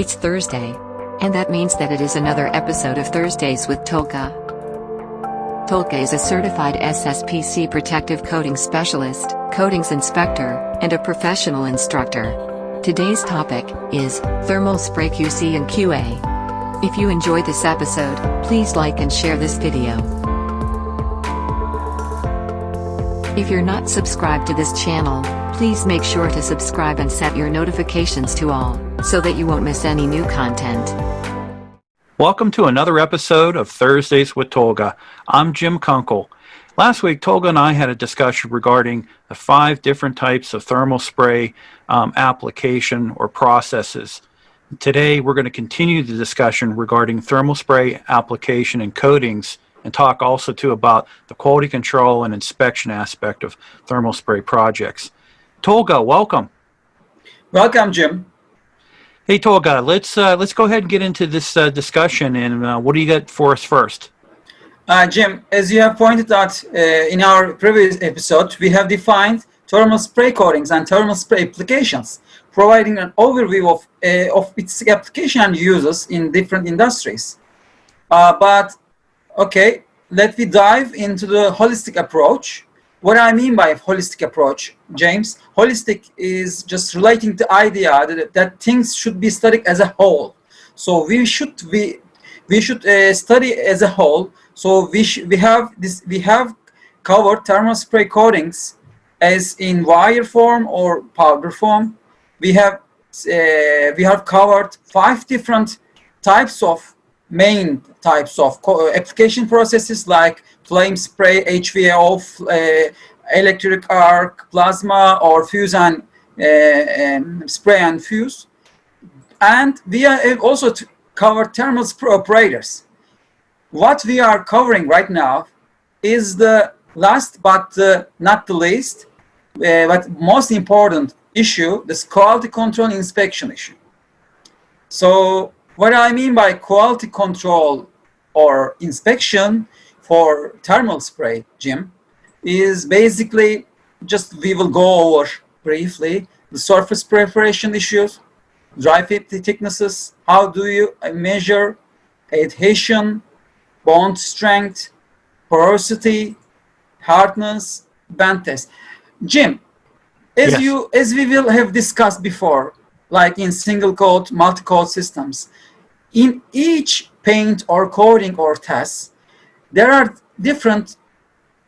It's Thursday. And that means that it is another episode of Thursdays with Tolga. Tolga is a certified SSPC protective coating specialist, coatings inspector, and a professional instructor. Today's topic is thermal spray QC and QA. If you enjoyed this episode, please like and share this video. If you're not subscribed to this channel, please make sure to subscribe and set your notifications to all, so that you won't miss any new content. Welcome to another episode of Thursdays with Tolga. I'm Jim Kunkel. Last week, Tolga and I had a discussion regarding the 5 different types of thermal spray application or processes. Today, we're going to continue the discussion regarding thermal spray application and coatings, and talk also too about the quality control and inspection aspect of thermal spray projects. Tolga, welcome. Welcome, Jim. Hey Tolga, let's go ahead and get into this discussion. And what do you got for us first? Jim, as you have pointed out in our previous episode, we have defined thermal spray coatings and thermal spray applications, providing an overview of its application and uses in different industries. Okay, let me dive into the holistic approach. What I mean by holistic approach, James, holistic is just relating the idea that things should be studied as a whole. So we should study as a whole. So we have covered thermal spray coatings as in wire form or powder form. We have covered 5 different main types of application processes like flame spray, HVAC, electric arc, plasma, or fuse and spray and fuse. And we have also covered thermal spray operators. What we are covering right now is the last but not the least, but most important issue, this quality control inspection issue. So what I mean by quality control or inspection for thermal spray, Jim, is basically just we will go over briefly the surface preparation issues, dry fit thicknesses, how do you measure adhesion, bond strength, porosity, hardness, band test. Jim, as we will have discussed before, like in single coat, multi-coat systems, in each paint or coating or test, there are different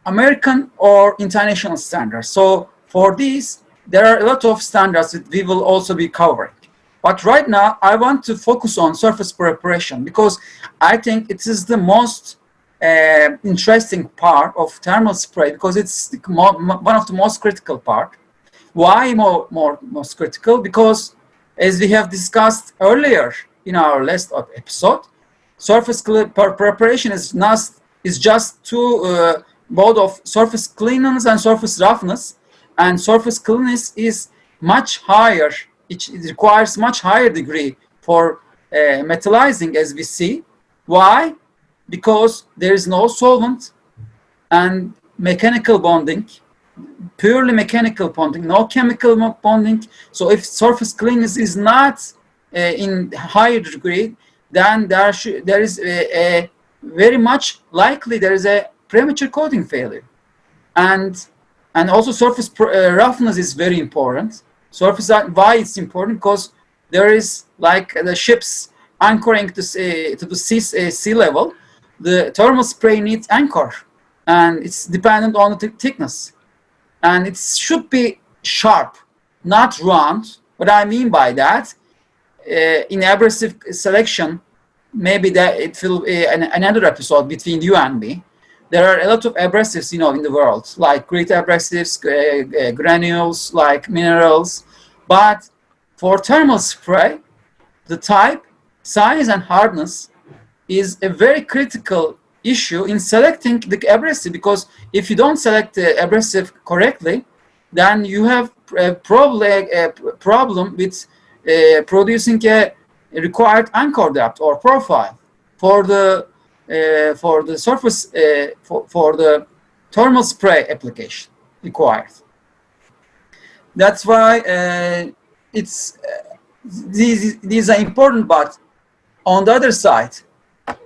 American or international standards. So for these, there are a lot of standards that we will also be covering. But right now, I want to focus on surface preparation because I think it is the most interesting part of thermal spray because it's one of the most critical part. Why most critical? Because as we have discussed earlier in our last episode, surface preparation is just both of surface cleanness and surface roughness, and surface cleanness is much higher. It requires much higher degree for metallizing, as we see. Why? Because there is no solvent and mechanical bonding, purely mechanical bonding, no chemical bonding. So if surface cleanness is not in higher degree, then there is a very much likely there is a premature coating failure, and also surface roughness is very important. Surface, why it's important? Because there is like the ships anchoring to the sea level, the thermal spray needs anchor, and it's dependent on the thickness, and it should be sharp, not round. What I mean by that, in abrasive selection, maybe that it will be another episode between you and me. There are a lot of abrasives, in the world, like grit abrasives, granules, like minerals. But for thermal spray, the type, size, and hardness is a very critical issue in selecting the abrasive, because if you don't select the abrasive correctly, then you have a problem with producing a required anchor depth or profile for the surface for the thermal spray application required. That's why it's these are important, but on the other side,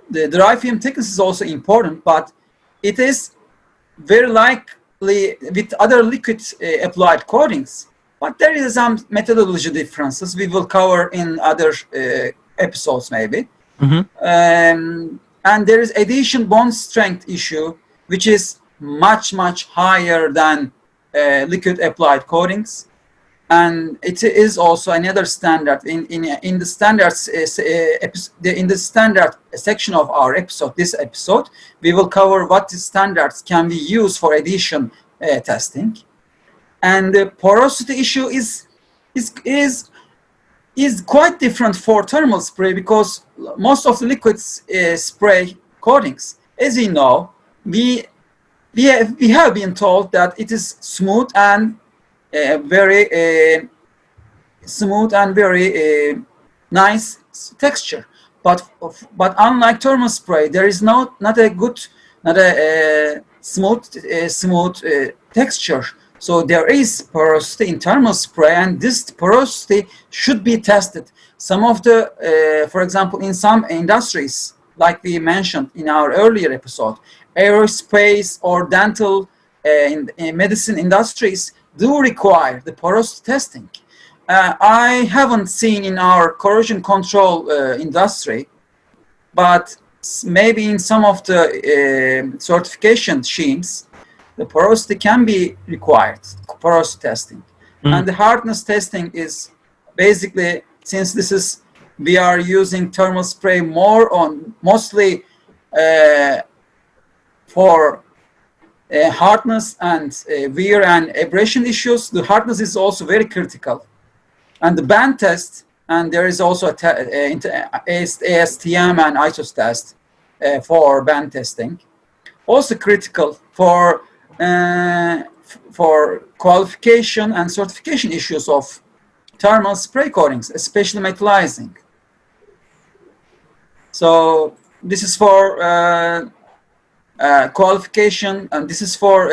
the dry film thickness is also important, but it is very likely with other liquid applied coatings. But there is some methodology differences we will cover in other episodes maybe. And there is adhesion bond strength issue, which is much higher than liquid applied coatings. And it is also another standard in the standards in the standard section of our episode. This episode, we will cover what the standards can be used for adhesion testing. And the porosity issue is quite different for thermal spray, because most of the liquid spray coatings, as you know, we have been told that it is smooth and very nice texture, but unlike thermal spray, there is not a smooth texture. So there is porosity in thermal spray, and this porosity should be tested. Some of the, for example, in some industries, like we mentioned in our earlier episode, aerospace or dental in medicine industries do require the porosity testing. I haven't seen in our corrosion control industry, but maybe in some of the certification schemes, the porosity can be required, porosity testing. And the hardness testing is basically, since we are using thermal spray mostly for hardness and wear and abrasion issues, the hardness is also very critical. And the band test, and there is also ASTM and ISOS test for band testing, also critical for qualification and certification issues of thermal spray coatings, especially metallizing. So this is for qualification, and this is for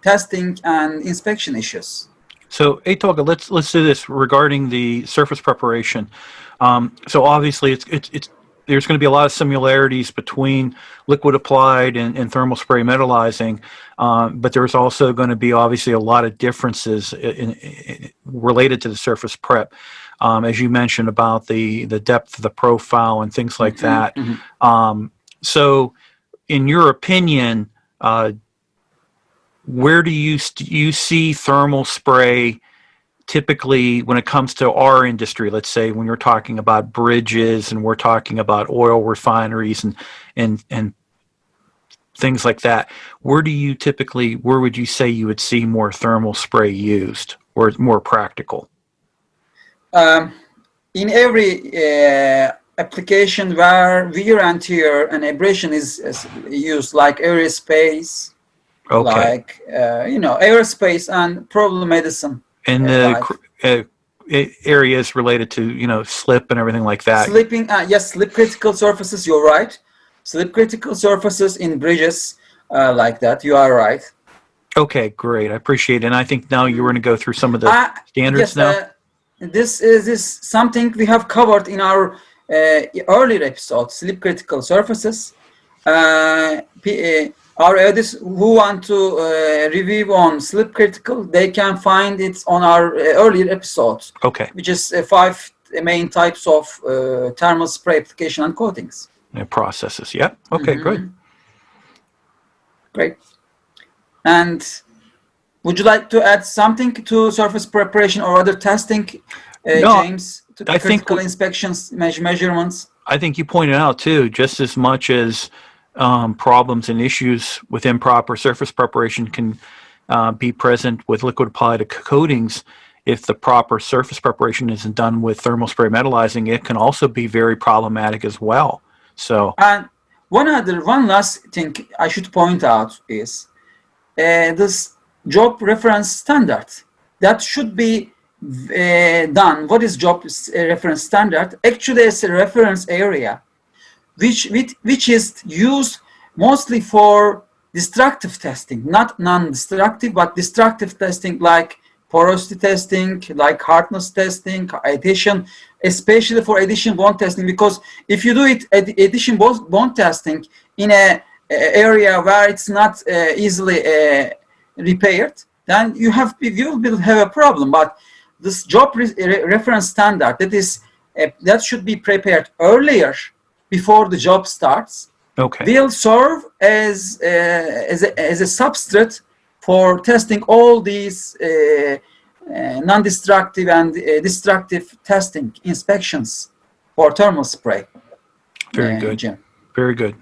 testing and inspection issues. So, hey, Tolga, let's do this regarding the surface preparation. So obviously, there's going to be a lot of similarities between liquid applied and thermal spray metallizing, but there's also going to be obviously a lot of differences related to the surface prep, as you mentioned about the depth of the profile and things like that. So, in your opinion, where do you see thermal spray typically when it comes to our industry? Let's say when you're talking about bridges and we're talking about oil refineries and things like that, where would you say you would see more thermal spray used, or it's more practical? In every application where wear and tear and abrasion is used, like aerospace, like aerospace and probably medicine. And areas related to slip and everything like that. Slipping, yes, slip critical surfaces. You're right. Slip critical surfaces in bridges like that. You are right. Okay, great. I appreciate it. And I think now you're going to go through some of the standards now. This is something we have covered in our earlier episode, slip critical surfaces. Our audience who want to review on slip critical, they can find it on our earlier episodes. Okay. Which is 5 main types of thermal spray application and coatings. And processes, yeah. Okay, good. Great. And would you like to add something to surface preparation or other testing, James? To critical inspections, measurements? I think you pointed out too, just as much as problems and issues with improper surface preparation can be present with liquid applied coatings. If the proper surface preparation isn't done with thermal spray metallizing, it can also be very problematic as well. So, and one last thing I should point out is this job reference standard that should be done. What is job reference standard? Actually, it's a reference area which is used mostly for destructive testing, not non-destructive, but destructive testing like porosity testing, like hardness testing, adhesion, especially for adhesion bond testing, because if you do it adhesion bond testing in a area where it's not easily repaired, then you will have a problem. But this job reference standard, that should be prepared earlier before the job starts, will serve as a substrate for testing all these non-destructive and destructive testing inspections for thermal spray. Very good, Jim. Very good.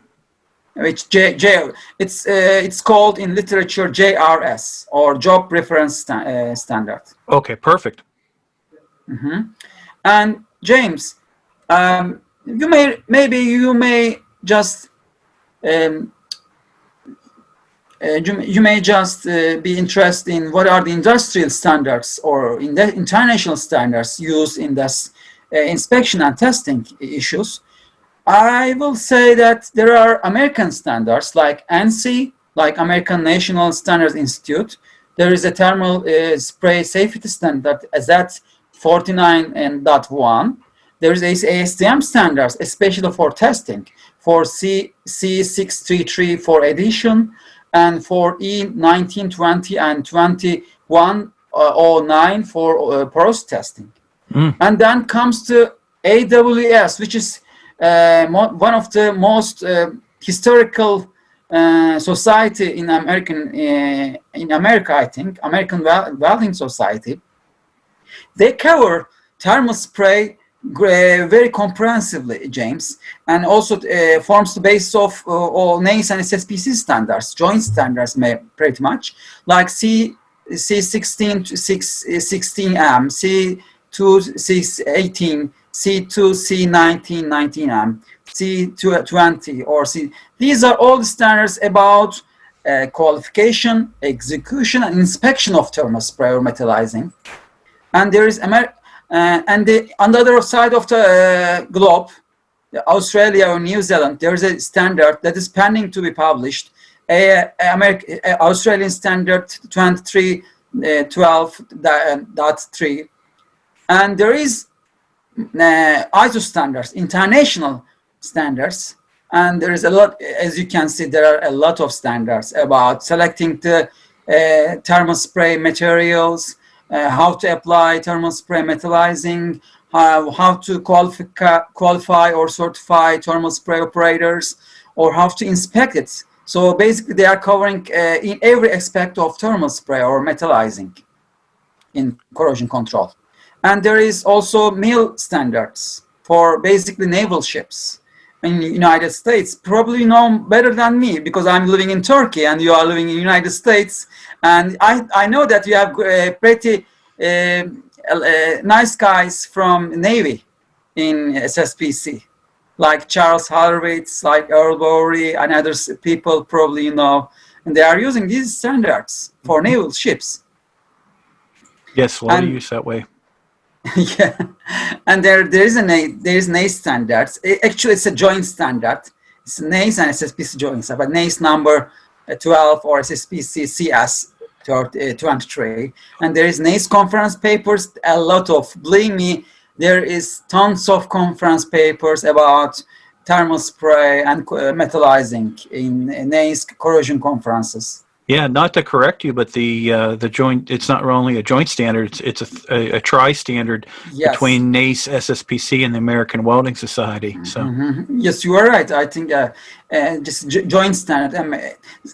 Which it's called in literature JRS, or Job Reference Standard. Okay, perfect. And James, you may just be interested in what are the industrial standards or in the international standards used in this inspection and testing issues. I will say that there are American standards like ANSI, like American National Standards Institute. There is a thermal spray safety standard that 49.1. There is ASTM standards, especially for testing, for C633 for adhesion, and for E1920 and 2109 for porosity testing. And then comes to AWS, which is one of the most historical society in America, I think, American Welding Society. They cover thermal spray very comprehensively, James, and also forms the basis of all NACE and SSPC standards, joint standards, pretty much, like C16 to 16M, C2 618, C2 C19 19M, C220, or C. These are all the standards about qualification, execution, and inspection of thermal spray or metallizing. And there is on the other side of the globe, Australia or New Zealand, there is a standard that is pending to be published, Australian Standard 2312.3, and there is ISO standards, international standards, and there is a lot. As you can see, there are a lot of standards about selecting the thermal spray materials, how to apply thermal spray metallizing, how to qualify or certify thermal spray operators, or how to inspect it. So basically, they are covering in every aspect of thermal spray or metallizing in corrosion control. And there is also MIL standards for basically naval ships in the United States. Probably you know better than me because I'm living in Turkey and you are living in the United States. And I know that you have pretty nice guys from Navy in SSPC, like Charles Horowitz, like Earl Bowery, and other people probably you know. And they are using these standards for naval ships. Yes, a lot of use that way. Yeah, and there is NACE standards. Actually, it's a joint standard. It's NACE and SSPC joint, but NACE number 12 or SSPC CS 23. And there is NACE conference papers. A lot of, believe me, there is tons of conference papers about thermal spray and metallizing in NACE corrosion conferences. Yeah, not to correct you, but the joint, it's not only a joint standard, it's a tri-standard between NACE, SSPC, and the American Welding Society. So yes, you are right. I think just joint standard.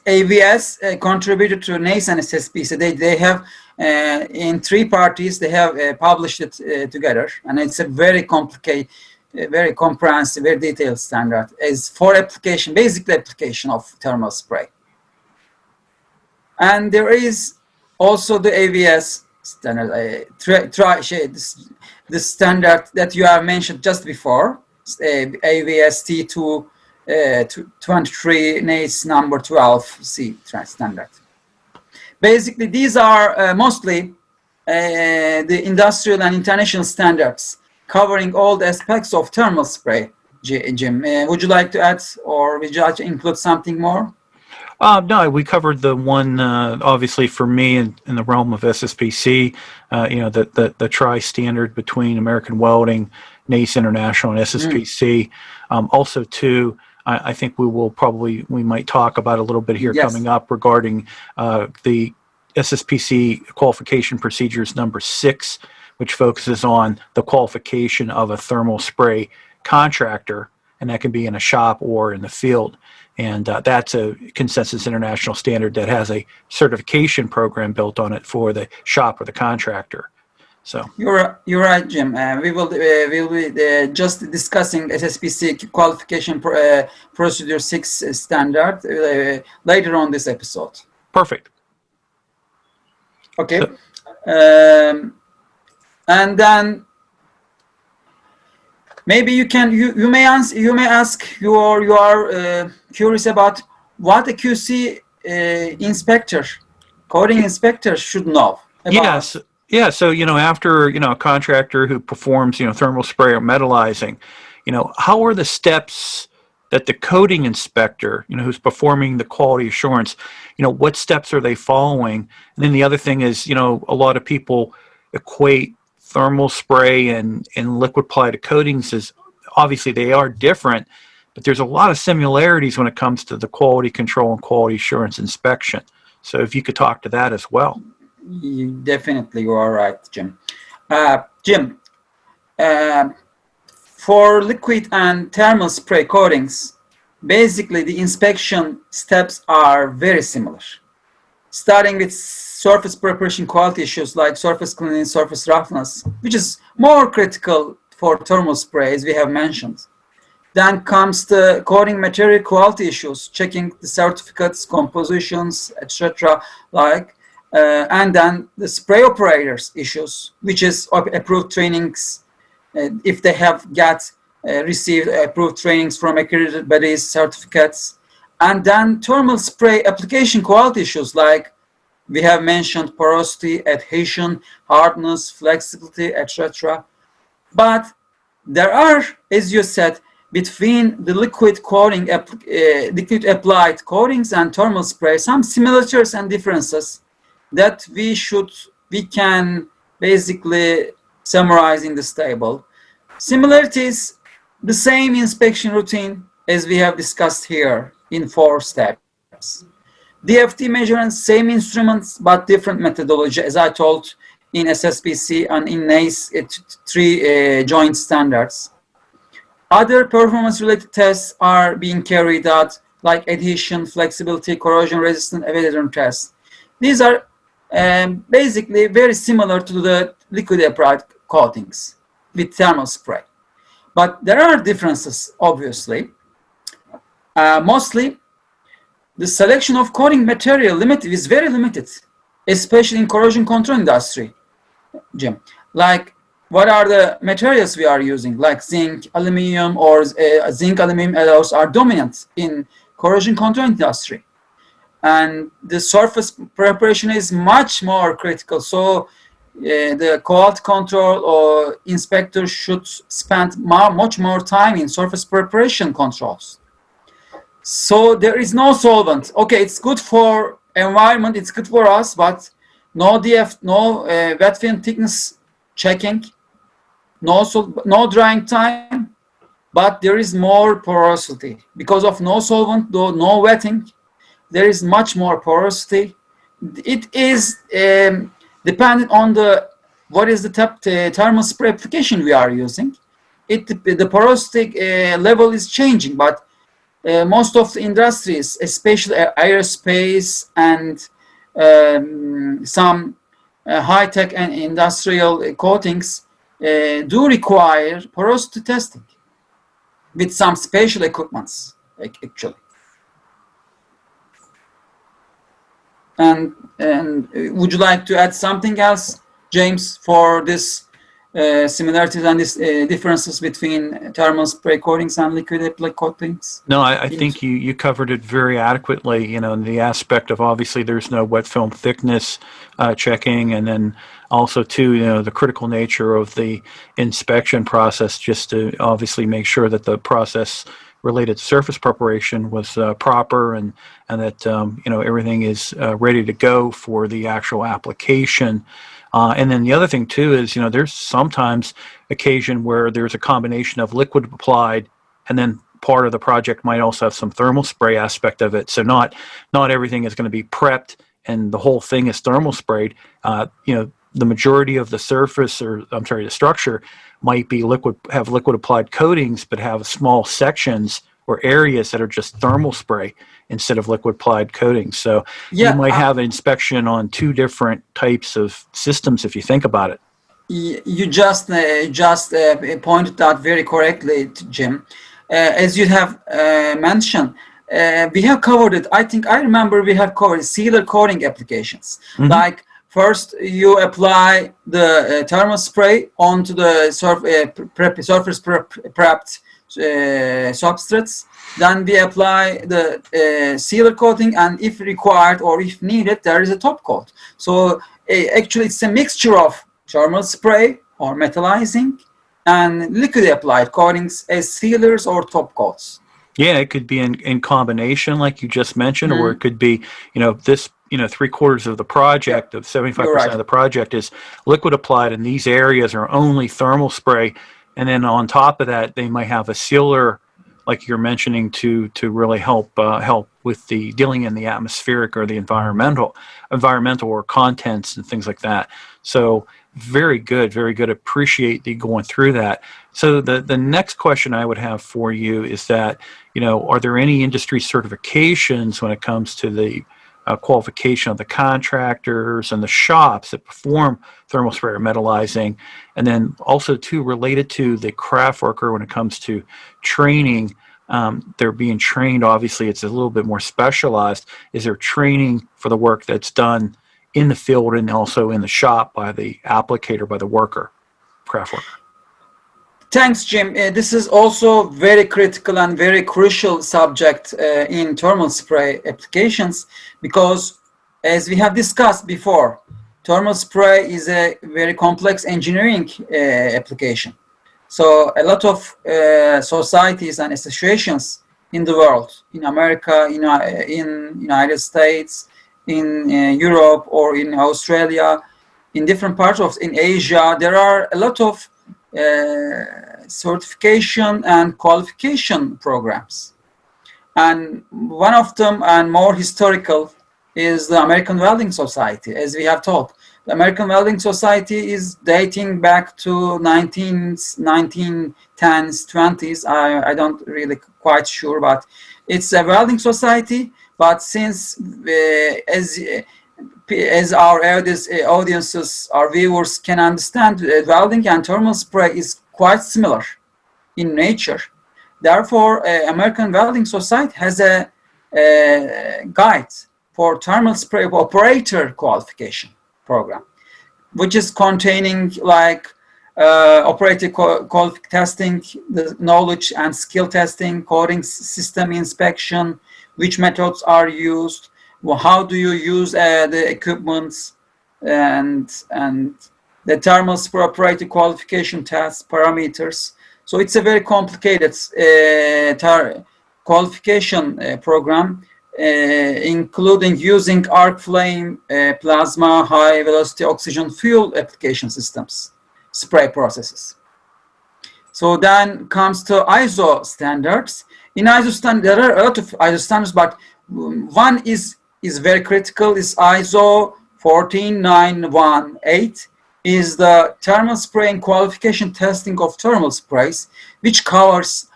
AVS contributed to NACE and SSPC. They have, in three parties, they have published it together. And it's a very complicated, very comprehensive, very detailed standard as for application, basic application of thermal spray. And there is also the AVS standard, the standard that you have mentioned just before, AVS T223 NACE number 12C standard. Basically, these are mostly the industrial and international standards covering all the aspects of thermal spray. Jim, would you like to add, or would you like to include something more? No, we covered the one, obviously for me in the realm of SSPC, the tri-standard between American Welding, NACE International, and SSPC. Also, too, I think we might talk about a little bit here Yes. coming up regarding the SSPC qualification procedures number 6, which focuses on the qualification of a thermal spray contractor, and that can be in a shop or in the field. And that's a consensus international standard that has a certification program built on it for the shop or the contractor. So You're right, Jim. We'll be just discussing SSPC qualification procedure 6 standard later on this episode. perfect. Okay. So, And then maybe you may ask you are curious about what a QC inspector, coding inspector should know about. yes. Yeah. So, after, a contractor who performs, thermal spray or metallizing, how are the steps that the coating inspector, who's performing the quality assurance, what steps are they following? And then the other thing is, a lot of people equate thermal spray and liquid applied coatings as, obviously they are different, but there's a lot of similarities when it comes to the quality control and quality assurance inspection. So if you could talk to that as well. You are right, Jim. Jim, for liquid and thermal spray coatings, basically the inspection steps are very similar. Starting with surface preparation quality issues like surface cleaning, surface roughness, which is more critical for thermal spray, as we have mentioned. Then comes the coating material quality issues, checking the certificates, compositions, etc. And then the spray operators issues, which is approved trainings, if they have received approved trainings from accredited bodies, certificates. And then thermal spray application quality issues like we have mentioned porosity, adhesion, hardness, flexibility, etc. But there are, as you said, between the liquid applied coatings and thermal spray, some similarities and differences that we can basically summarize in this table. Similarities, the same inspection routine as we have discussed here in 4 steps. DFT measurements, same instruments, but different methodology, as I told in SSPC and in NACE, 3 joint standards. Other performance-related tests are being carried out, like adhesion, flexibility, corrosion-resistant evaluation tests. These are basically very similar to the liquid applied coatings with thermal spray. But there are differences, obviously. Mostly, the selection of coating material is very limited, especially in corrosion control industry, Jim. Like, what are the materials we are using? Like zinc, aluminum, or zinc aluminum alloys are dominant in corrosion control industry. And the surface preparation is much more critical. So the quality control or inspector should spend much more time in surface preparation controls. So there is no solvent. Okay, it's good for environment, it's good for us, but no wet film thickness checking, no drying time, but there is more porosity. Because of no solvent, no wetting, there is much more porosity. It is dependent on what is the thermal spray application we are using. The porosity level is changing, but most of the industries, especially aerospace and some high-tech and industrial coatings, do require porosity testing with some special equipments, actually. And would you like to add something else, James, for this similarities and these differences between thermal spray coatings and liquid applied coatings? No, I think you covered it very adequately, in the aspect of obviously there's no wet film thickness checking, and then also too, the critical nature of the inspection process, just to obviously make sure that the process related surface preparation was proper, and that everything is ready to go for the actual application. And then the other thing too is there's sometimes occasion where there's a combination of liquid applied, and then part of the project might also have some thermal spray aspect of it. So not everything is going to be prepped and the whole thing is thermal sprayed. The majority of the surface, the structure might be have liquid applied coatings, but have small sections or areas that are just thermal spray instead of liquid applied coatings. So you might have an inspection on two different types of systems if you think about it. You just pointed out very correctly, Jim. As you have mentioned, we have covered it. I remember we have covered sealer coating applications. Mm-hmm. Like first you apply the thermal spray onto the surface prepped substrates. Then we apply the sealer coating, and if required or if needed, there is a top coat. So actually it's a mixture of thermal spray or metallizing and liquid applied coatings as sealers or top coats. Yeah, it could be in combination, like you just mentioned, or it could be, this, 3/4 of the project, of 75% of the project is liquid applied, and these areas are only thermal spray. And then on top of that, they might have a sealer, like you're mentioning, to really help with the dealing in the atmospheric or the environmental or contents and things like that. So very good. Appreciate you going through that. So the next question I would have for you is that, are there any industry certifications when it comes to the qualification of the contractors and the shops that perform thermal spray or metallizing? And then also too, related to the craft worker when it comes to training, they're being trained, obviously it's a little bit more specialized. Is there training for the work that's done in the field and also in the shop by the applicator, by the worker, craft worker? Thanks, Jim. This is also very critical and very crucial subject in thermal spray applications, because as we have discussed before, thermal spray is a very complex engineering application. So a lot of societies and associations in the world, in America, in United States, in Europe or in Australia, in different parts in Asia, there are a lot of certification and qualification programs. And one of them, and more historical, is the American Welding Society. As we have talked, the American Welding Society is dating back to 1910s, 20s. I don't really quite sure, but it's a welding society. But since as our audiences, our viewers can understand, welding and thermal spray is quite similar in nature. Therefore, American Welding Society has a guide for thermal spray operator qualification program, which is containing like operator testing, the knowledge and skill testing, coating system inspection, which methods are used, how do you use the equipment, and the thermal spray operator qualification test parameters. So it's a very complicated qualification program, including using arc flame, plasma, high velocity oxygen fuel application systems, spray processes. So then comes to ISO standards. In ISO standards, there are a lot of ISO standards, but one is very critical, is ISO 14918, is the thermal spraying qualification testing of thermal sprays, which covers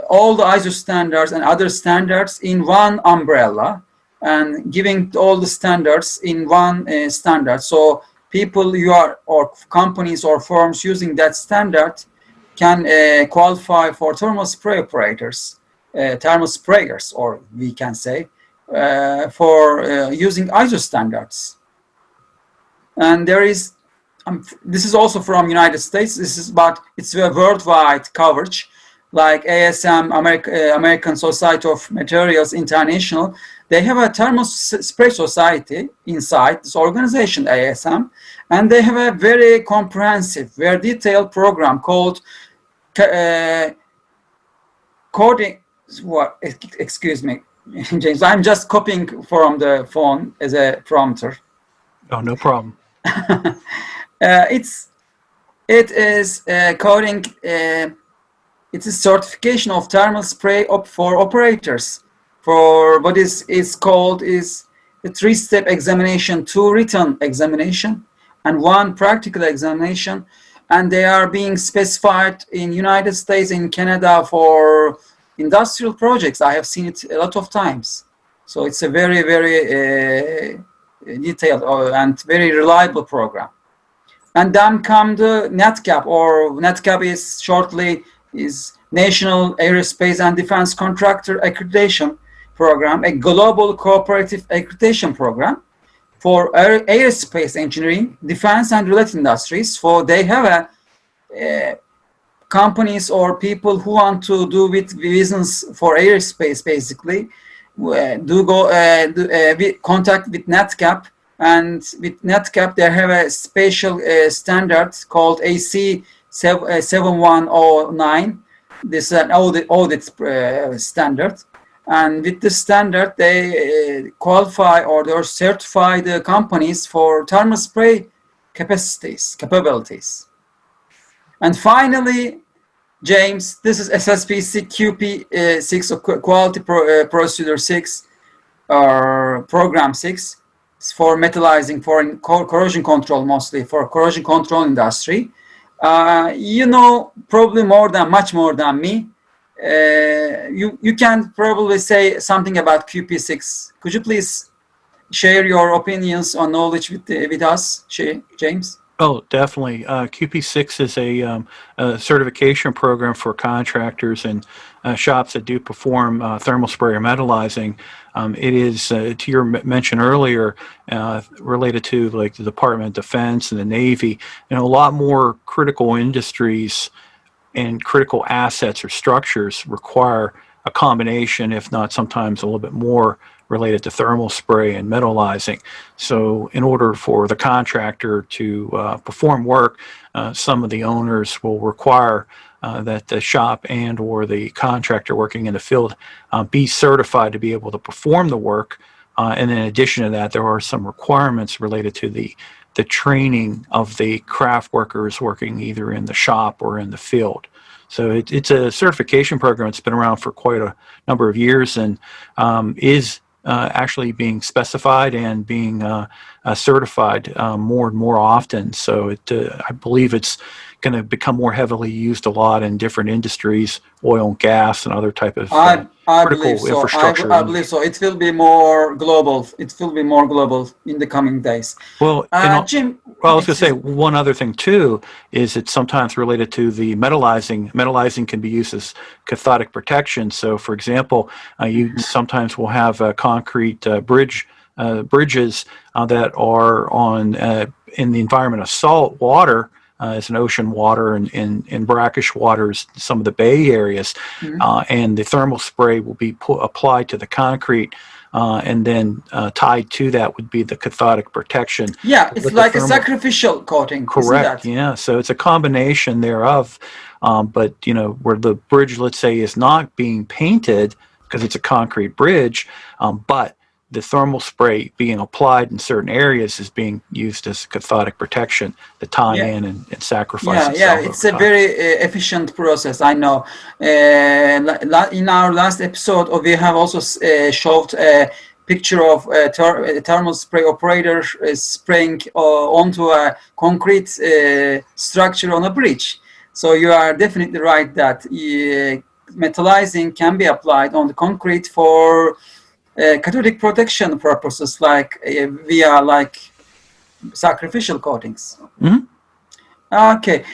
all the ISO standards and other standards in one umbrella, and giving all the standards in one standard. So people or companies or firms using that standard can qualify for thermal spray operators, thermal sprayers, or we can say, for using ISO standards. And there is, this is also from United States, but it's a worldwide coverage, like ASM, American Society of Materials International. They have a thermal spray society inside this organization, ASM, and they have a very comprehensive, very detailed program called coding. What? Excuse me, James. I'm just copying from the phone as a prompter. Oh, no problem. It is coding. It's a certification of thermal spray for operators. For what is called is a 3-step examination, 2 written examination and 1 practical examination, and they are being specified in United States, in Canada for industrial projects. I have seen it a lot of times. So it's a very, very detailed and very reliable program. And then come the NATCAP, or NATCAP is shortly is National Aerospace and Defense Contractor Accreditation Program, a global cooperative accreditation program for aerospace engineering, defense and related industries. For they have companies or people who want to do with business for aerospace, basically, contact with NATCAP. And with NATCAP, they have a special standard called AC 7109. This is an audit standard. And with this standard, they qualify or they certify the companies for thermal spray capabilities. And finally, James, this is SSPC QP6, or Quality Procedure 6, or Program 6. It's for metallizing, for corrosion control, mostly for corrosion control industry. You know probably much more than me. You can probably say something about QP6. Could you please share your opinions or knowledge with us, James? Oh, definitely. QP6 is a certification program for contractors and shops that do perform thermal spray or metallizing. It is, to your mention earlier, related to like the Department of Defense and the Navy. A lot more critical industries and critical assets or structures require a combination, if not sometimes a little bit more, related to thermal spray and metallizing. So in order for the contractor to perform work, some of the owners will require that the shop and or the contractor working in the field be certified to be able to perform the work. And in addition to that, there are some requirements related to the training of the craft workers working either in the shop or in the field. So it's a certification program. It's been around for quite a number of years and is actually being specified and being certified more and more often. So I believe it's going to become more heavily used a lot in different industries, oil and gas and other type of critical infrastructure. I believe so. It will be more global. It will be more global in the coming days. Well, Jim, I was going to say one other thing too is it's sometimes related to the metallizing. Metallizing can be used as cathodic protection. So, for example, you sometimes will have concrete bridges that are on in the environment of salt water. As an ocean water and in brackish waters, some of the bay areas, and the thermal spray will be applied to the concrete, and then tied to that would be the cathodic protection. Yeah, it's like a sacrificial coating. Correct. Yeah, so it's a combination thereof. But where the bridge, let's say, is not being painted because it's a concrete bridge, but the thermal spray being applied in certain areas is being used as cathodic protection to tie in and sacrifice. Yeah, it's a very efficient process. I know. In our last episode, we have also showed a picture of a thermal spray operator spraying onto a concrete structure on a bridge. So you are definitely right that metallizing can be applied on the concrete for cathodic protection purposes, like via sacrificial coatings. Okay.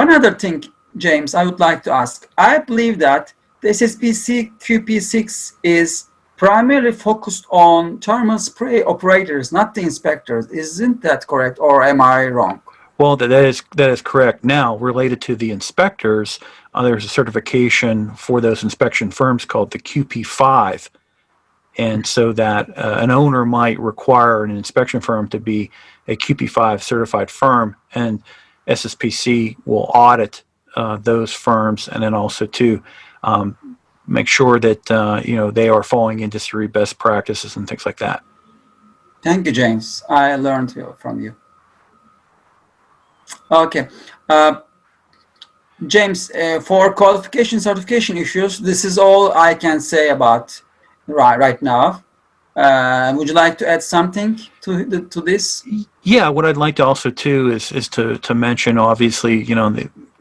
One other thing, James, I would like to ask. I believe that the SSPC QP6 is primarily focused on thermal spray operators, not the inspectors. Isn't that correct, or am I wrong? Well, that is correct. Now, related to the inspectors, there's a certification for those inspection firms called the QP5. And so that an owner might require an inspection firm to be a QP5 certified firm, and SSPC will audit those firms, and then also too make sure that they are following industry best practices and things like that. Thank you, James. I learned from you. Okay. James, for qualification certification issues, this is all I can say about right now. Would you like to add something to this? Yeah, what I'd like to also too is to mention, obviously,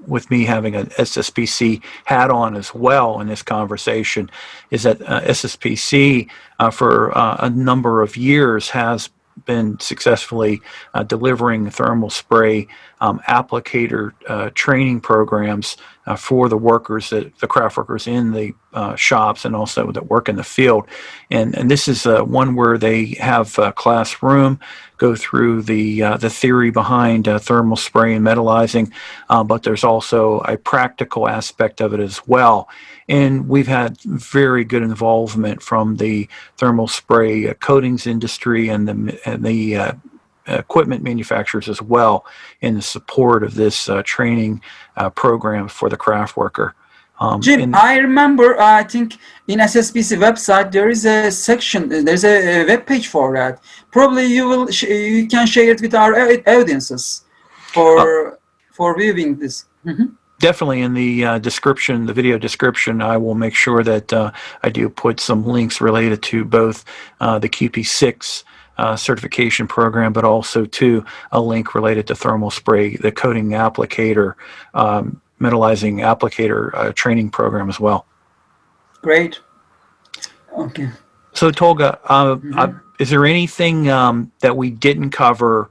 with me having an SSPC hat on as well in this conversation, is that SSPC for a number of years has been successfully delivering thermal spray applicator training programs for the workers, the craft workers in the shops and also that work in the field. And this is one where they have a classroom, go through the theory behind thermal spray and metallizing, but there's also a practical aspect of it as well. And we've had very good involvement from the thermal spray coatings industry and the equipment manufacturers as well in the support of this training program for the craft worker. Jim, I remember, I think in SSPC website, there is a section, there's a web page for that. Probably you can share it with our audiences for viewing this. Mm-hmm. Definitely in the description, the video description, I will make sure that I do put some links related to both the QP6 certification program, but also to a link related to thermal spray, the coating applicator, metallizing applicator training program as well. Great. Okay. So Tolga, is there anything that we didn't cover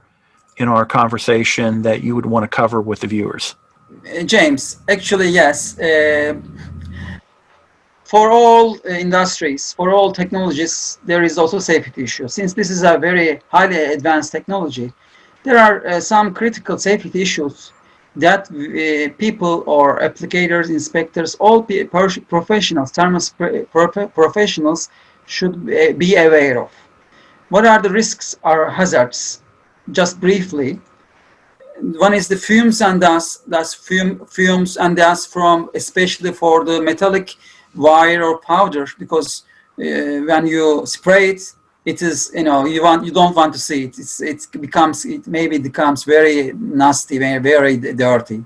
in our conversation that you would want to cover with the viewers? James, actually, yes. For all industries, for all technologies, there is also safety issue. Since this is a very highly advanced technology, there are some critical safety issues that people or applicators, inspectors, all professionals, thermal professionals should be aware of. What are the risks or hazards? Just briefly, one is the fumes and dust. That's fumes and dust from, especially for the metallic wire or powder, because when you spray it, it is, you don't want to see it. It maybe becomes very nasty, very dirty.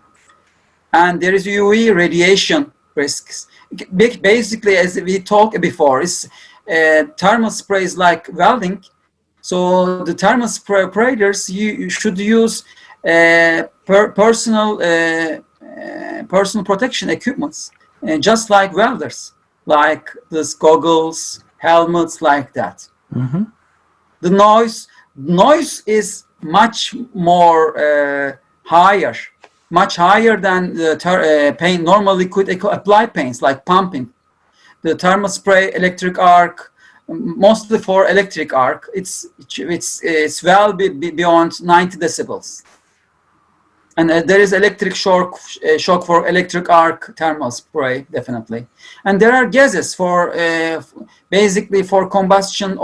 And there is UV radiation risks. Basically, as we talked before, is thermal sprays like welding. So the thermal spray operators, you should use personal protection equipments, just like welders, like these goggles, helmets, like that. Mm-hmm. The noise is much more much higher than the paint. Normally could apply paints like pumping. The thermal spray, electric arc, mostly for electric arc, it's well beyond 90 decibels. And there is electric shock for electric arc thermal spray, definitely. And there are gases for basically for combustion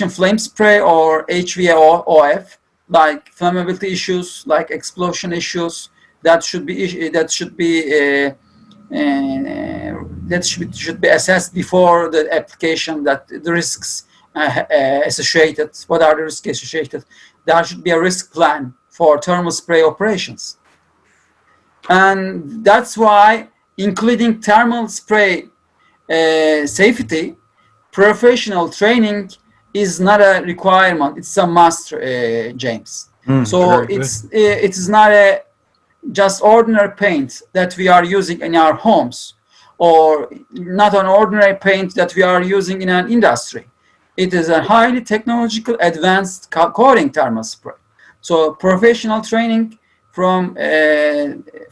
flame spray or HVAOF, like flammability issues, like explosion issues. That should be assessed before the application. That the risks associated. What are the risks associated? There should be a risk plan for thermal spray operations. And that's why, including thermal spray safety, professional training is not a requirement, it's a must, James. So it is not just ordinary paint that we are using in our homes, or not an ordinary paint that we are using in an industry. It is a highly technological advanced coating thermal spray. So professional training from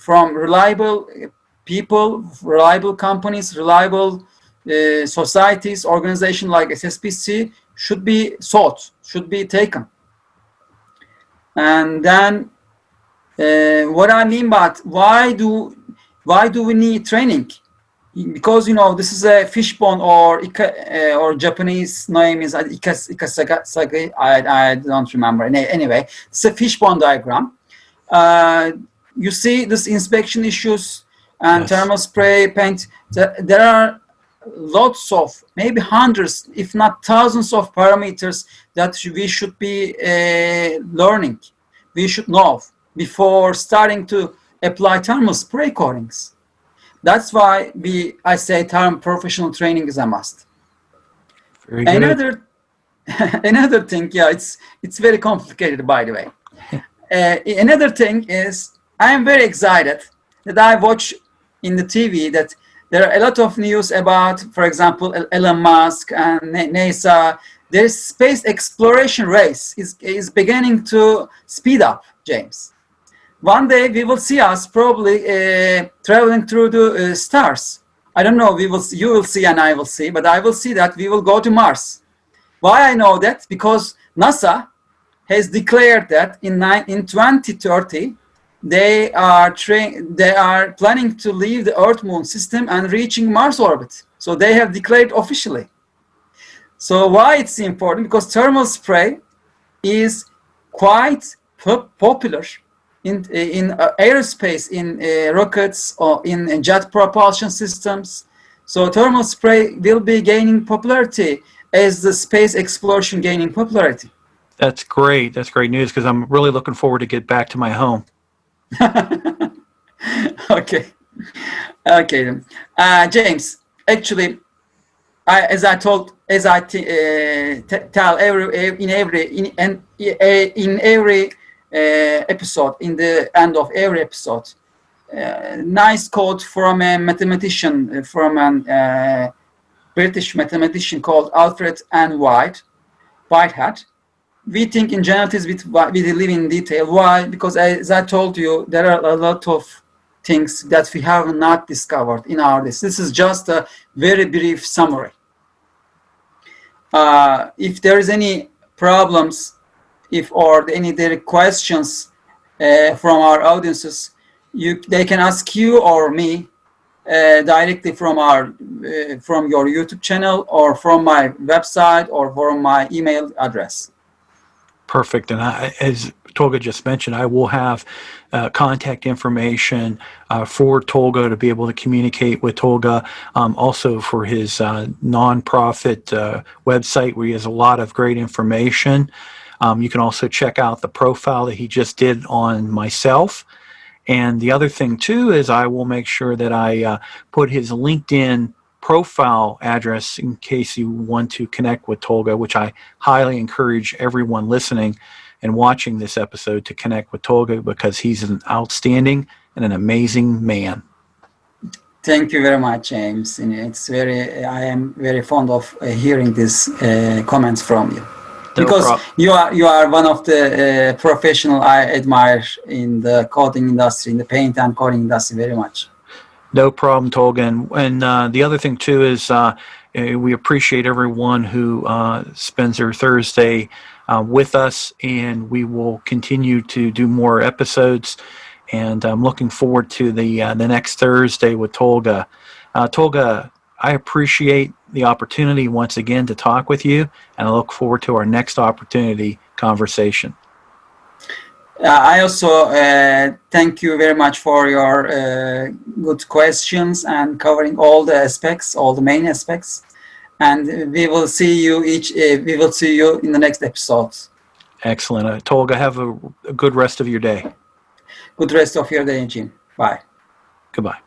reliable people, reliable companies, reliable societies, organizations like SSPC should be sought, should be taken. And then what I mean by why do we need training? Because this is a fishbone, or Japanese name is ikasagi. I don't remember. Anyway, it's a fishbone diagram. You see this inspection issues and Yes. thermal spray paint. There are lots of, maybe hundreds, if not thousands of parameters that we should be learning. We should know before starting to apply thermal spray coatings. That's why I say professional training is a must. Very good. Another thing, yeah, it's very complicated, by the way. Another thing is, I am very excited that I watch in the TV that there are a lot of news about, for example, Elon Musk and NASA. There's space exploration race is beginning to speed up, James. One day we will see us probably traveling through the stars. I don't know. You will see, and I will see, but I will see that we will go to Mars. Why I know that? Because NASA has declared that in 2030 they are planning to leave the Earth-Moon system and reaching Mars orbit. So they have declared officially. So why it's important? Because thermal spray is quite popular in aerospace, in rockets, or in jet propulsion systems. So thermal spray will be gaining popularity as the space exploration gaining popularity. That's great. That's great news because I'm really looking forward to get back to my home. Okay. Then. James, actually, as I tell in every episode, in the end of every episode, nice quote from a mathematician, from a British mathematician called Alfred N. Whitehead. We think in generalities, we live in detail. Why? Because as I told you, there are a lot of things that we have not discovered in our list. This is just a very brief summary. If there is any problems, or any questions from our audiences, they can ask you or me directly from your YouTube channel, or from my website, or from my email address. Perfect. And as Tolga just mentioned, I will have contact information for Tolga to be able to communicate with Tolga. Also for his nonprofit website, where he has a lot of great information. You can also check out the profile that he just did on myself. And the other thing, too, is I will make sure that I put his LinkedIn profile address in case you want to connect with Tolga, which I highly encourage everyone listening and watching this episode to connect with Tolga, because he's an outstanding and an amazing man. Thank you very much, James. And I am very fond of hearing these comments from you. Because you are one of the professional I admire in the coating industry, in the paint and coating industry, very much. No problem, Tolga. And the other thing, too, is we appreciate everyone who spends their Thursday with us, and we will continue to do more episodes. And I'm looking forward to the next Thursday with Tolga. Tolga, I appreciate the opportunity once again to talk with you, and I look forward to our next opportunity conversation. I also thank you very much for your good questions and covering all the aspects, all the main aspects. And we will see you in the next episode. Excellent. Tolga, have a good rest of your day. Good rest of your day, Jim. Bye. Goodbye.